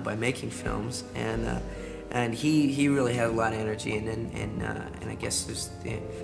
by making films, and he really had a lot of energy, and I guess there's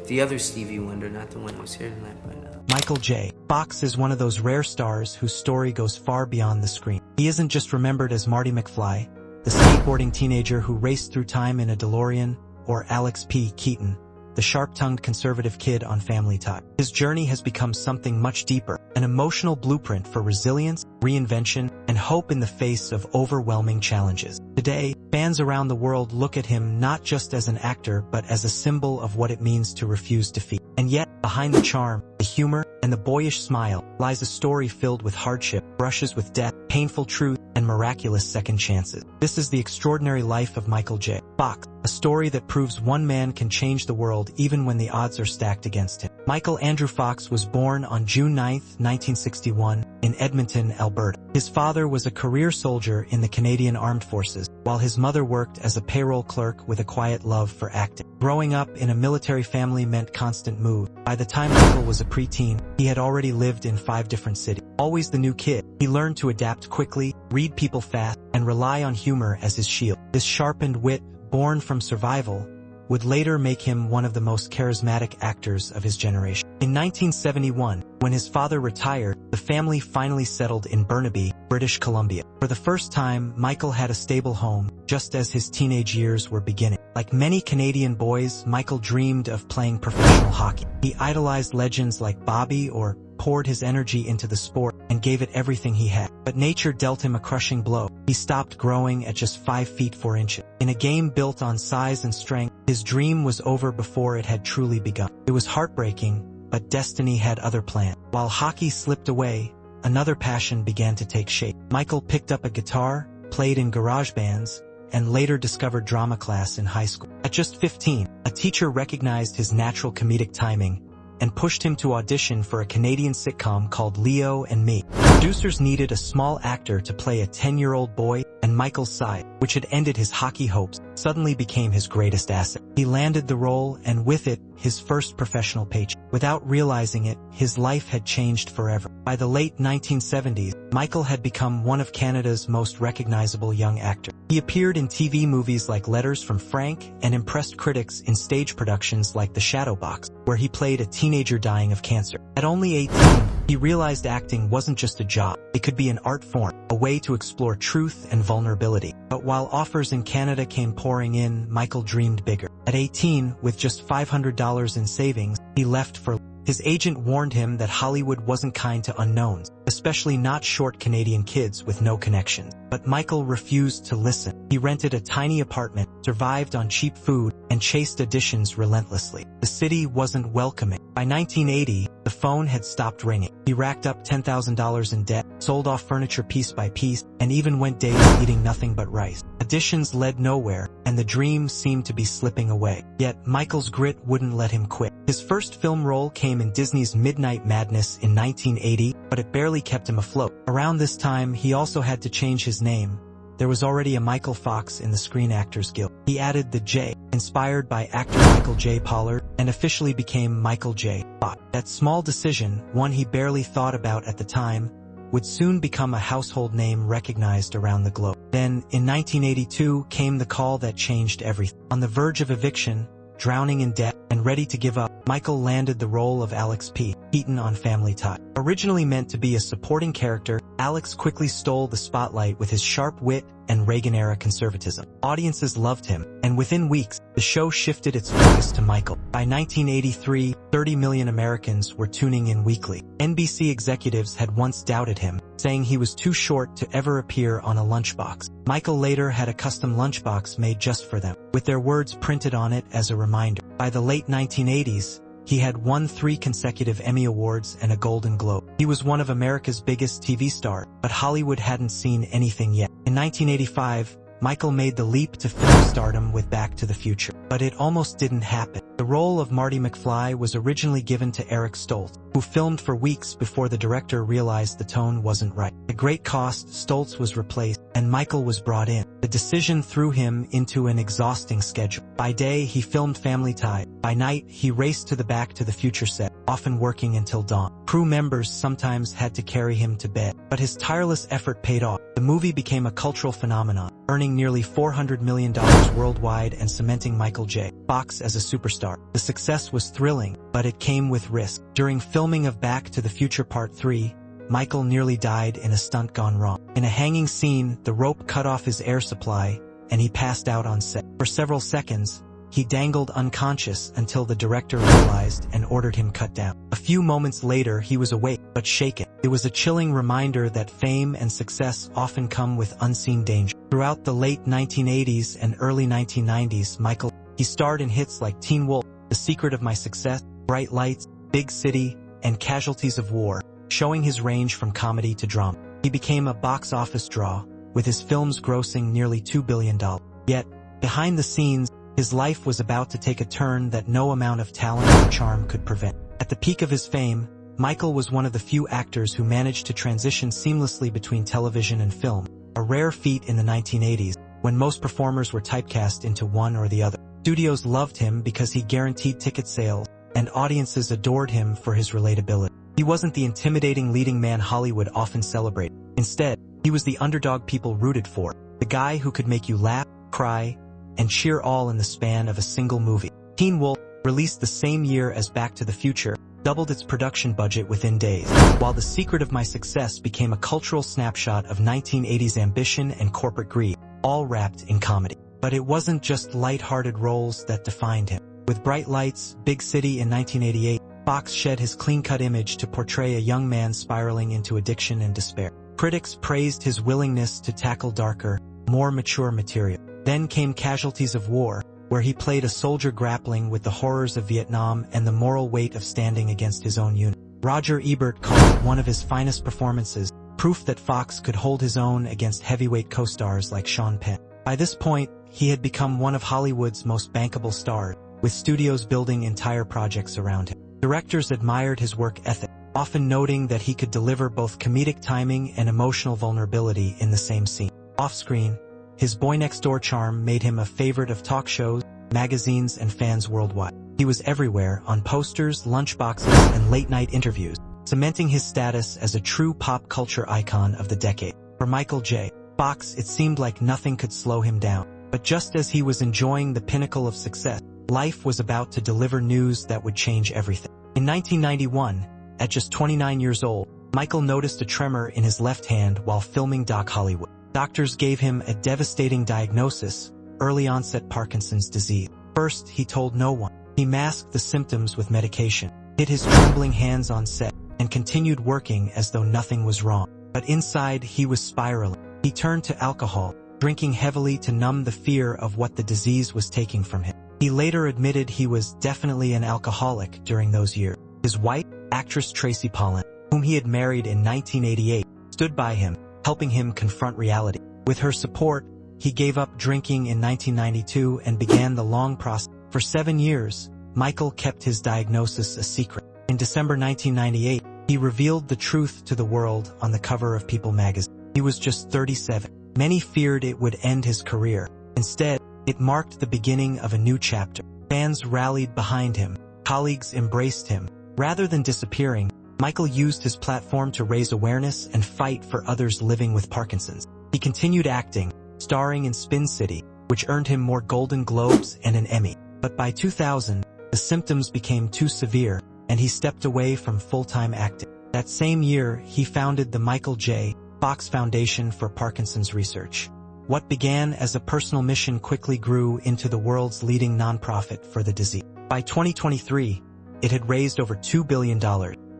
the other Stevie Wonder, not the one who was here tonight, but. Michael J. Fox is one of those rare stars whose story goes far beyond the screen. He isn't just remembered as Marty McFly, the skateboarding teenager who raced through time in a DeLorean, or Alex P. Keaton, the sharp-tongued conservative kid on Family Tie. His journey has become something much deeper, an emotional blueprint for resilience, reinvention, and hope in the face of overwhelming challenges. Today, fans around the world look at him not just as an actor but as a symbol of what it means to refuse defeat. And yet, behind the charm, the humor, and the boyish smile lies a story filled with hardship, brushes with death, painful truth, and miraculous second chances. This is the extraordinary life of Michael J. Fox, a story that proves one man can change the world even when the odds are stacked against him. Michael Andrew Fox was born on June 9, 1961, in Edmonton, Alberta. His father was a career soldier in the Canadian Armed Forces, while his mother worked as a payroll clerk with a quiet love for acting. Growing up in a military family meant constant moves. By the time Michael was a preteen, he had already lived in 5 different cities. Always the new kid, he learned to adapt quickly, read people fast, and rely on humor as his shield. This sharpened wit, born from survival, would later make him one of the most charismatic actors of his generation. In 1971, when his father retired, the family finally settled in Burnaby, British Columbia. For the first time, Michael had a stable home, just as his teenage years were beginning. Like many Canadian boys, Michael dreamed of playing professional hockey. He idolized legends like Bobby or poured his energy into the sport and gave it everything he had. But nature dealt him a crushing blow. He stopped growing at just 5 feet 4 inches. In a game built on size and strength, his dream was over before it had truly begun. It was heartbreaking, but destiny had other plans. While hockey slipped away, another passion began to take shape. Michael picked up a guitar, played in garage bands, and later discovered drama class in high school. At just 15, a teacher recognized his natural comedic timing and pushed him to audition for a Canadian sitcom called Leo and Me. Producers needed a small actor to play a 10-year-old boy, and Michael's side, which had ended his hockey hopes, suddenly became his greatest asset. He landed the role, and with it, his first professional paycheck. Without realizing it, his life had changed forever. By the late 1970s, Michael had become one of Canada's most recognizable young actors. He appeared in TV movies like Letters from Frank and impressed critics in stage productions like The Shadow Box, where he played a teenager dying of cancer. At only 18, he realized acting wasn't just a job. It could be an art form, a way to explore truth and vulnerability. But while offers in Canada came pouring in, Michael dreamed bigger. At 18, with just $500 in savings, he left for his agent warned him that Hollywood wasn't kind to unknowns, especially not short Canadian kids with no connections. But Michael refused to listen. He rented a tiny apartment, survived on cheap food, and chased auditions relentlessly. The city wasn't welcoming. By 1980, the phone had stopped ringing. He racked up $10,000 in debt, sold off furniture piece by piece, and even went days eating nothing but rice. Auditions led nowhere, and the dream seemed to be slipping away. Yet, Michael's grit wouldn't let him quit. His first film role came in Disney's Midnight Madness in 1980, but it barely kept him afloat. Around this time, he also had to change his name. There was already a Michael Fox in the Screen Actors Guild. He added the J, inspired by actor Michael J. Pollard, and officially became Michael J. Fox. That small decision, one he barely thought about at the time, would soon become a household name recognized around the globe. Then, in 1982, came the call that changed everything. On the verge of eviction, drowning in debt, and ready to give up, Michael landed the role of Alex P. Keaton on Family Tie. Originally meant to be a supporting character, Alex quickly stole the spotlight with his sharp wit and Reagan-era conservatism. Audiences loved him, and within weeks, the show shifted its focus to Michael. By 1983, 30 million Americans were tuning in weekly. NBC executives had once doubted him, saying he was too short to ever appear on a lunchbox. Michael later had a custom lunchbox made just for them, with their words printed on it as a reminder. By the late 1980s, he had won 3 consecutive Emmy Awards and a Golden Globe. He was one of America's biggest TV stars, but Hollywood hadn't seen anything yet. In 1985, Michael made the leap to film stardom with Back to the Future. But it almost didn't happen. The role of Marty McFly was originally given to Eric Stoltz, who filmed for weeks before the director realized the tone wasn't right. At great cost, Stoltz was replaced, and Michael was brought in. The decision threw him into an exhausting schedule. By day, he filmed Family Ties. By night, he raced to the Back to the Future set, often working until dawn. Crew members sometimes had to carry him to bed, but his tireless effort paid off. The movie became a cultural phenomenon, earning nearly $400 million worldwide and cementing Michael J. Fox as a superstar. The success was thrilling, but it came with risk. During filming of Back to the Future Part 3, Michael nearly died in a stunt gone wrong. In a hanging scene, the rope cut off his air supply, and he passed out on set. For several seconds, he dangled unconscious until the director realized and ordered him cut down. A few moments later, he was awake, but shaken. It was a chilling reminder that fame and success often come with unseen danger. Throughout the late 1980s and early 1990s, he starred in hits like Teen Wolf, The Secret of My Success, Bright Lights, Big City, and Casualties of War, showing his range from comedy to drama. He became a box office draw, with his films grossing nearly $2 billion. Yet, behind the scenes, his life was about to take a turn that no amount of talent or charm could prevent. At the peak of his fame, Michael was one of the few actors who managed to transition seamlessly between television and film, a rare feat in the 1980s, when most performers were typecast into one or the other. Studios loved him because he guaranteed ticket sales, and audiences adored him for his relatability. He wasn't the intimidating leading man Hollywood often celebrated. Instead, he was the underdog people rooted for, the guy who could make you laugh, cry, and cheer all in the span of a single movie. Teen Wolf, released the same year as Back to the Future, doubled its production budget within days, while The Secret of My Success became a cultural snapshot of 1980s ambition and corporate greed, all wrapped in comedy. But it wasn't just light-hearted roles that defined him. With Bright Lights, Big City in 1988, Fox shed his clean-cut image to portray a young man spiraling into addiction and despair. Critics praised his willingness to tackle darker, more mature material. Then came Casualties of War, where he played a soldier grappling with the horrors of Vietnam and the moral weight of standing against his own unit. Roger Ebert called it one of his finest performances, proof that Fox could hold his own against heavyweight co-stars like Sean Penn. By this point, he had become one of Hollywood's most bankable stars, with studios building entire projects around him. Directors admired his work ethic, often noting that he could deliver both comedic timing and emotional vulnerability in the same scene. Off-screen, his boy-next-door charm made him a favorite of talk shows, magazines, and fans worldwide. He was everywhere, on posters, lunchboxes, and late-night interviews, cementing his status as a true pop culture icon of the decade. For Michael J. Fox, it seemed like nothing could slow him down. But just as he was enjoying the pinnacle of success, life was about to deliver news that would change everything. In 1991, at just 29 years old, Michael noticed a tremor in his left hand while filming Doc Hollywood. Doctors gave him a devastating diagnosis, early-onset Parkinson's disease. First, he told no one. He masked the symptoms with medication, hid his trembling hands on set, and continued working as though nothing was wrong. But inside, he was spiraling. He turned to alcohol, drinking heavily to numb the fear of what the disease was taking from him. He later admitted he was definitely an alcoholic during those years. His wife, actress Tracy Pollan, whom he had married in 1988, stood by him, helping him confront reality. With her support, he gave up drinking in 1992 and began the long process. For 7 years, Michael kept his diagnosis a secret. In December 1998, he revealed the truth to the world on the cover of People magazine. He was just 37. Many feared it would end his career. Instead, it marked the beginning of a new chapter. Fans rallied behind him. Colleagues embraced him. Rather than disappearing, Michael used his platform to raise awareness and fight for others living with Parkinson's. He continued acting, starring in Spin City, which earned him more Golden Globes and an Emmy. But by 2000, the symptoms became too severe, and he stepped away from full-time acting. That same year, he founded the Michael J. Fox Foundation for Parkinson's Research. What began as a personal mission quickly grew into the world's leading nonprofit for the disease. By 2023, it had raised over $2 billion,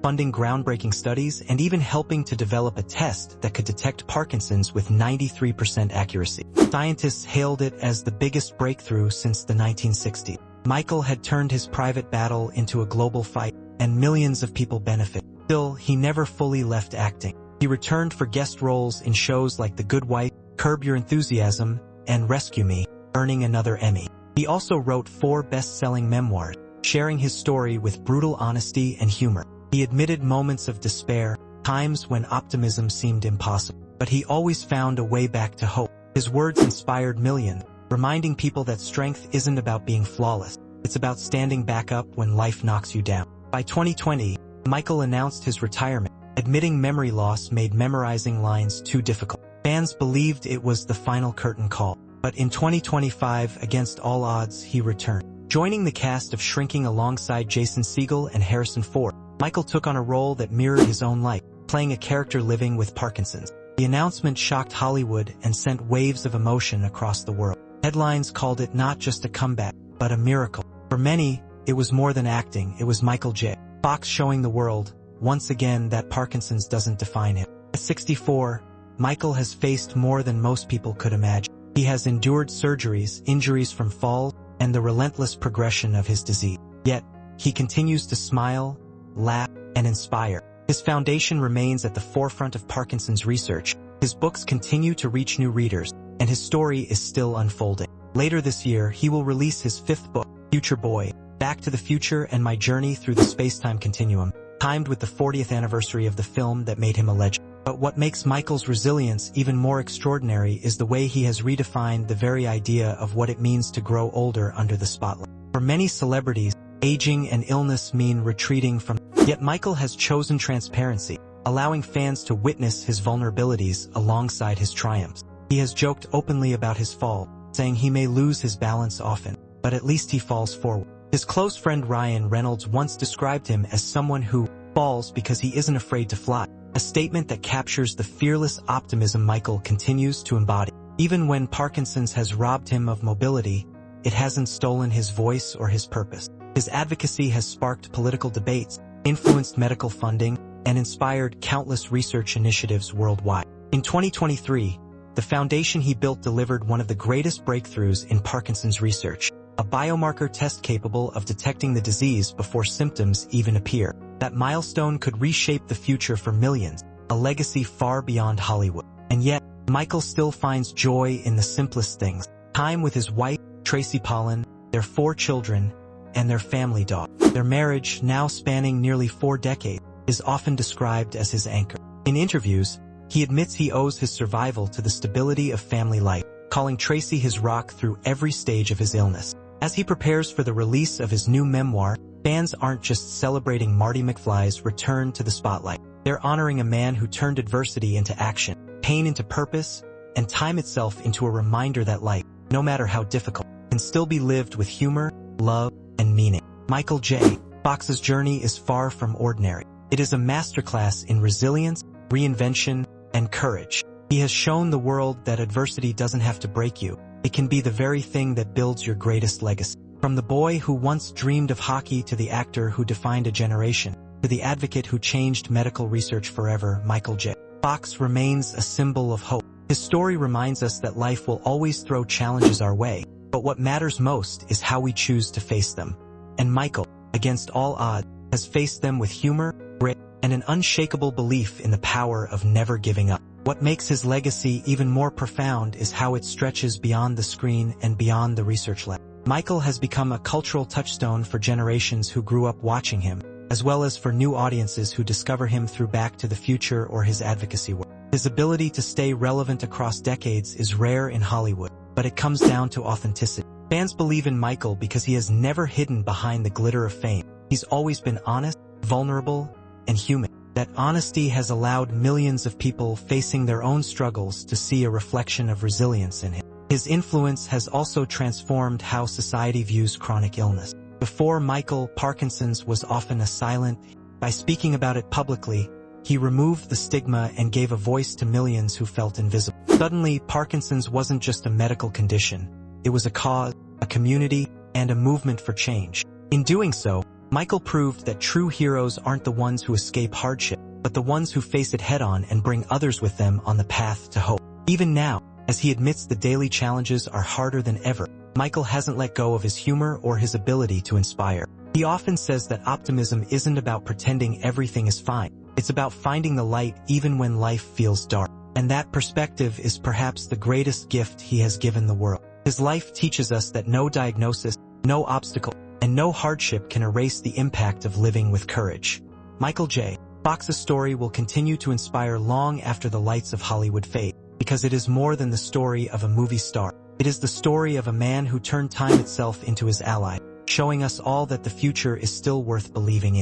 funding groundbreaking studies and even helping to develop a test that could detect Parkinson's with 93% accuracy. Scientists hailed it as the biggest breakthrough since the 1960s. Michael had turned his private battle into a global fight, and millions of people benefited. Still, he never fully left acting. He returned for guest roles in shows like The Good Wife, Curb Your Enthusiasm, and Rescue Me, earning another Emmy. He also wrote 4 best-selling memoirs, sharing his story with brutal honesty and humor. He admitted moments of despair, times when optimism seemed impossible. but he always found a way back to hope. His words inspired millions, reminding people that strength isn't about being flawless. It's about standing back up when life knocks you down. By 2020, Michael announced his retirement, admitting memory loss made memorizing lines too difficult. Fans believed it was the final curtain call. But in 2025, against all odds, he returned. Joining the cast of Shrinking alongside Jason Segel and Harrison Ford, Michael took on a role that mirrored his own life, playing a character living with Parkinson's. The announcement shocked Hollywood and sent waves of emotion across the world. Headlines called it not just a comeback, but a miracle. For many, it was more than acting, it was Michael J. Fox showing the world, once again, that Parkinson's doesn't define him. At 64, Michael has faced more than most people could imagine. He has endured surgeries, injuries from falls, and the relentless progression of his disease. Yet, he continues to smile, laugh, and inspire. His foundation remains at the forefront of Parkinson's research. His books continue to reach new readers, and his story is still unfolding. Later this year, he will release his 5th book, Future Boy, Back to the Future and My Journey Through the Space-Time Continuum, timed with the 40th anniversary of the film that made him a legend. But what makes Michael's resilience even more extraordinary is the way he has redefined the very idea of what it means to grow older under the spotlight. For many celebrities, aging and illness mean retreating from. Yet Michael has chosen transparency, allowing fans to witness his vulnerabilities alongside his triumphs. He has joked openly about his fall, saying he may lose his balance often, but at least he falls forward. His close friend Ryan Reynolds once described him as someone who falls because he isn't afraid to fly, a statement that captures the fearless optimism Michael continues to embody. Even when Parkinson's has robbed him of mobility, it hasn't stolen his voice or his purpose. His advocacy has sparked political debates, influenced medical funding, and inspired countless research initiatives worldwide. In 2023, the foundation he built delivered one of the greatest breakthroughs in Parkinson's research, a biomarker test capable of detecting the disease before symptoms even appear. That milestone could reshape the future for millions, a legacy far beyond Hollywood. And yet, Michael still finds joy in the simplest things. Time with his wife, Tracy Pollan, their 4 children, and their family dog. Their marriage, now spanning nearly 4 decades, is often described as his anchor. In interviews, he admits he owes his survival to the stability of family life, calling Tracy his rock through every stage of his illness. As he prepares for the release of his new memoir, fans aren't just celebrating Marty McFly's return to the spotlight. They're honoring a man who turned adversity into action, pain into purpose, and time itself into a reminder that life, no matter how difficult, can still be lived with humor, love, and meaning. Michael J. Fox's journey is far from ordinary. It is a masterclass in resilience, reinvention, and courage. He has shown the world that adversity doesn't have to break you. It can be the very thing that builds your greatest legacy. From the boy who once dreamed of hockey to the actor who defined a generation, to the advocate who changed medical research forever, Michael J. Fox remains a symbol of hope. His story reminds us that life will always throw challenges our way, but what matters most is how we choose to face them. And Michael, against all odds, has faced them with humor, grit, and an unshakable belief in the power of never giving up. What makes his legacy even more profound is how it stretches beyond the screen and beyond the research lab. Michael has become a cultural touchstone for generations who grew up watching him, as well as for new audiences who discover him through Back to the Future or his advocacy work. His ability to stay relevant across decades is rare in Hollywood, but it comes down to authenticity. Fans believe in Michael because he has never hidden behind the glitter of fame. He's always been honest, vulnerable, and human. That honesty has allowed millions of people facing their own struggles to see a reflection of resilience in him. His influence has also transformed how society views chronic illness. Before Michael, Parkinson's was often a silent. By speaking about it publicly, he removed the stigma and gave a voice to millions who felt invisible. Suddenly, Parkinson's wasn't just a medical condition. It was a cause, a community, and a movement for change. In doing so, Michael proved that true heroes aren't the ones who escape hardship, but the ones who face it head-on and bring others with them on the path to hope. Even now, as he admits the daily challenges are harder than ever, Michael hasn't let go of his humor or his ability to inspire. He often says that optimism isn't about pretending everything is fine. It's about finding the light even when life feels dark. And that perspective is perhaps the greatest gift he has given the world. His life teaches us that no diagnosis, no obstacle, and no hardship can erase the impact of living with courage. Michael J. Fox's story will continue to inspire long after the lights of Hollywood fade, because it is more than the story of a movie star. It is the story of a man who turned time itself into his ally, showing us all that the future is still worth believing in.